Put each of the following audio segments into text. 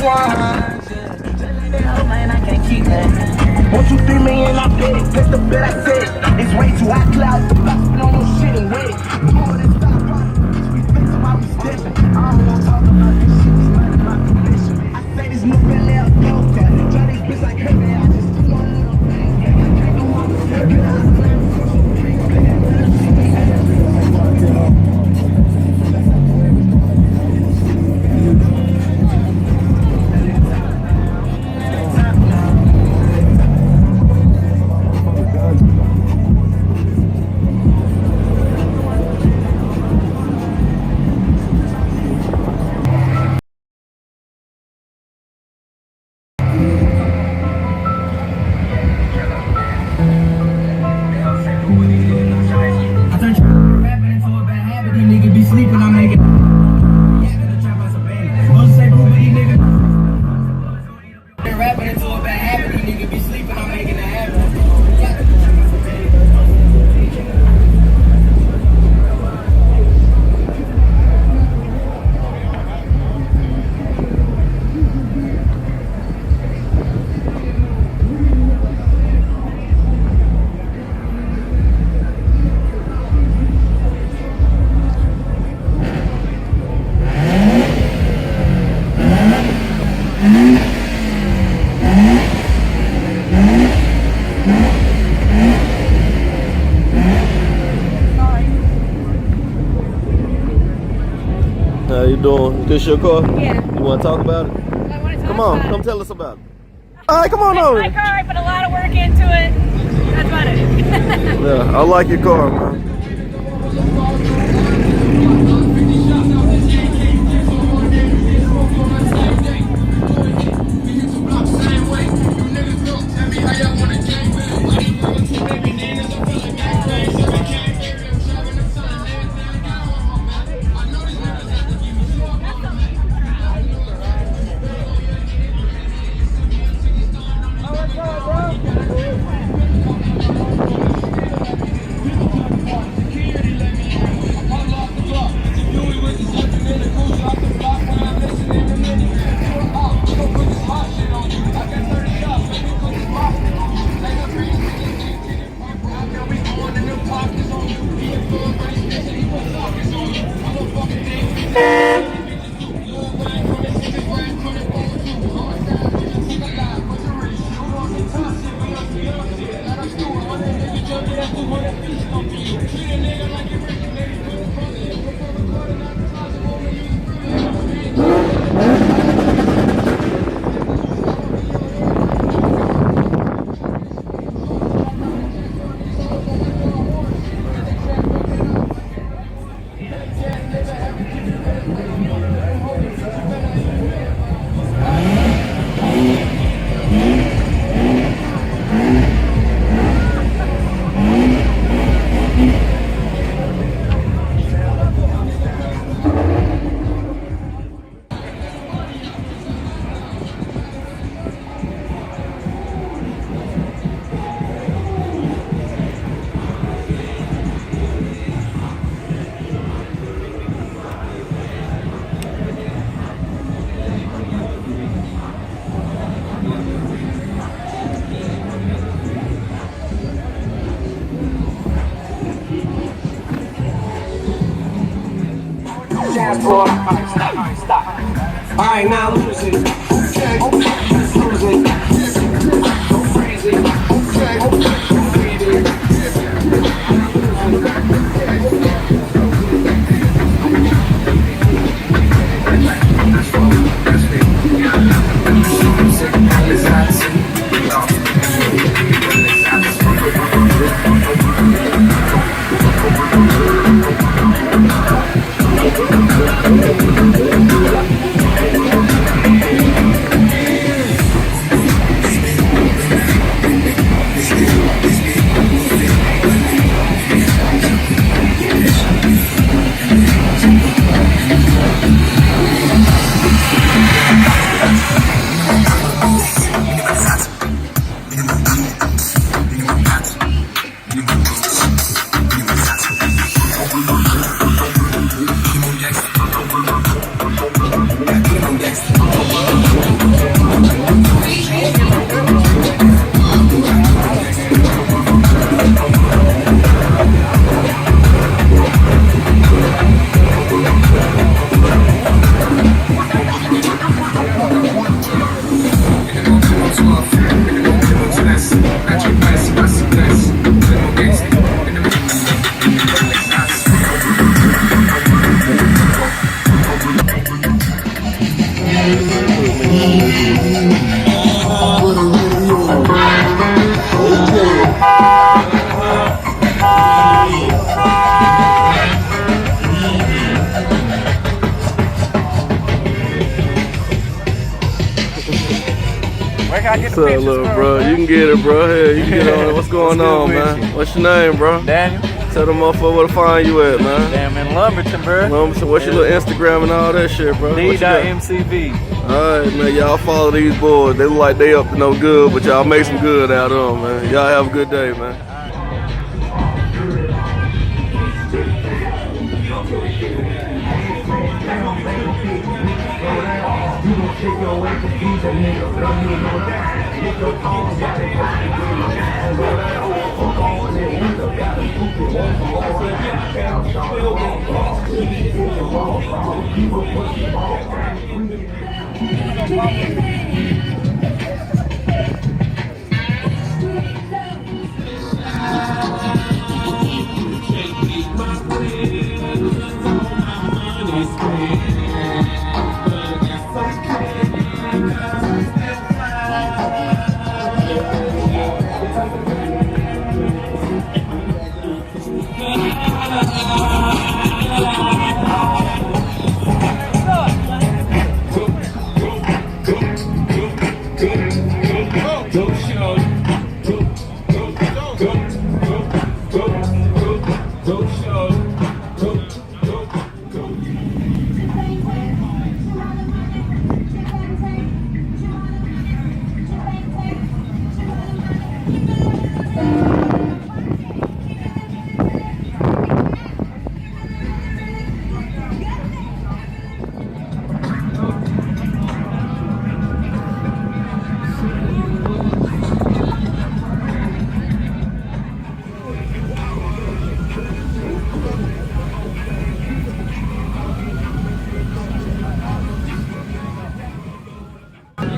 I can't keep that. 1, 2, 3 million, I bet it. That's the bet I said. It's way too hot cloud. The box on no shit and wet. More than stop product. We think about we stepping. I don't want to talk about this shit. It's not about commission. I say this new belly out go-kart. Try this bitch like her, man. I just do one little thing. I can't go on with her. Get out of the How you doing? This your car? Yeah. You want to talk about it? I want to talk Come on, about come it. tell us about it. All right, come on It's over. my car. I put a lot of work into it. That's about it. Yeah, I like your car, man. Alright, stop. Alright, now lose it. Okay, let's lose it. Go crazy. Okay, go crazy. Where can I get What's the up, pictures little from, bro? You can get it, bro. Hey, you can get on it. What's going on, man? What's your name, bro? Daniel. Tell them motherfucker where to find you at, man. Damn, in Lumberton, bro. So what's your little Instagram and all that shit, bro? D.MCV. Alright, man. Y'all follow these boys. They look like they up to no good, but y'all make some good out of them, man. Y'all have a good day, man.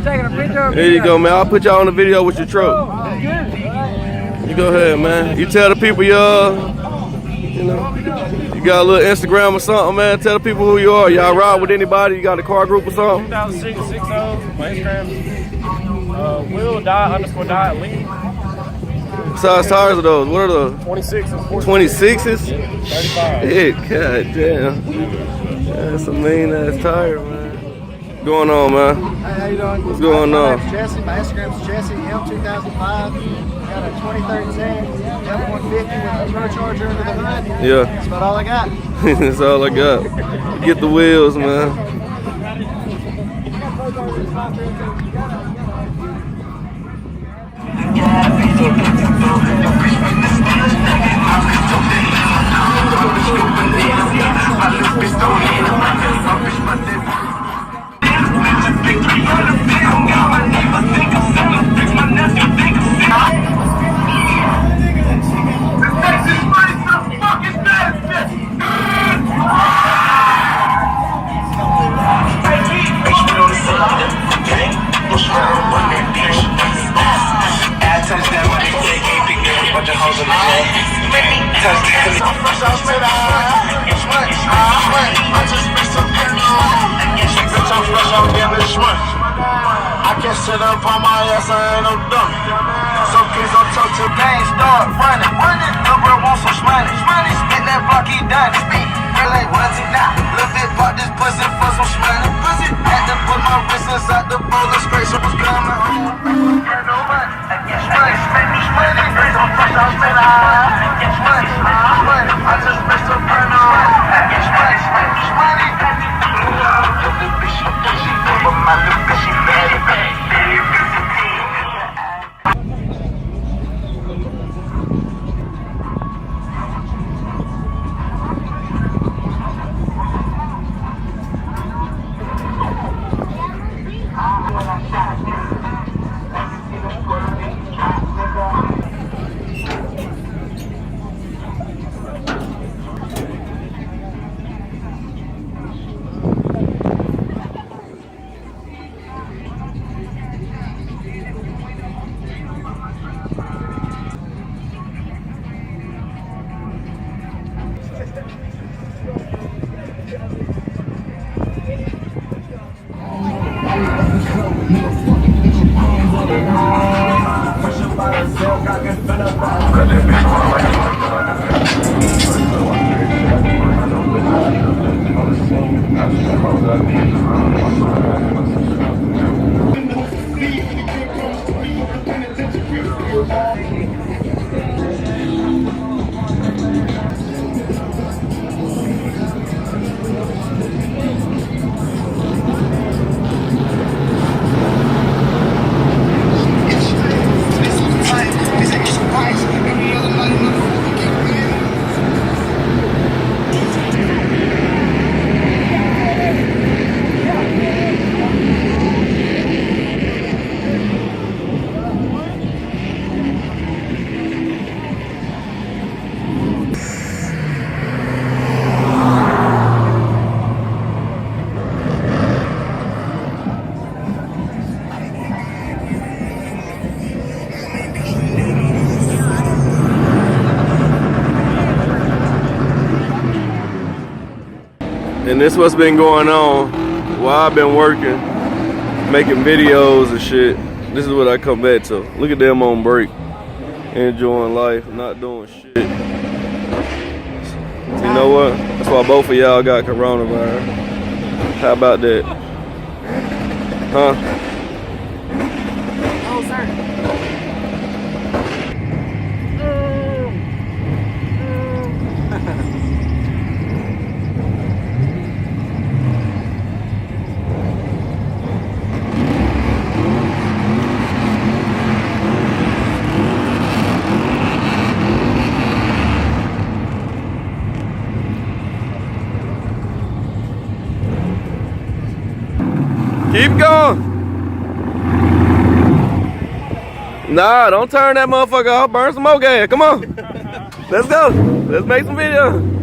Taking a picture of There you go, man. I'll put y'all on the video with your truck. You go ahead, man. You tell the people you know, you got a little Instagram or something, man. Tell the people who you are. Y'all ride with anybody? You got a car group or something? 2006 60. My Instagram. Will._.lee. What size tires are those? What are those? 26s. 26s? 35. Shit, god damn. That's a mean ass tire, man. What's going on, man? Hey, how you doing? What's going My on? name's Jesse. My Instagram's Jesse M2005. Got a 2013 F-150 with a turbocharger under the hood. Yeah. That's about all I got. That's all I got. Get the wheels, man. I can sit up on my ass, I ain't no dumb. Some kids don't talk to gang, start running. Little bro want some money. Spit that block, he done. Feel like what's it now? Little bit pop this pussy for some money. Had to put my wrist inside the bowl and scrape so what's coming home. I just missed a burn on. But my little bitch, she bad. And this what's been going on while I've been working, making videos and shit. This is what I come back to. Look at them on break, enjoying life, not doing shit. You know what? That's why both of y'all got coronavirus. How about that? Huh? Oh, sir. Keep going. Nah, don't turn that motherfucker off. Burn some more gas. Come on. Let's go. Let's make some videos.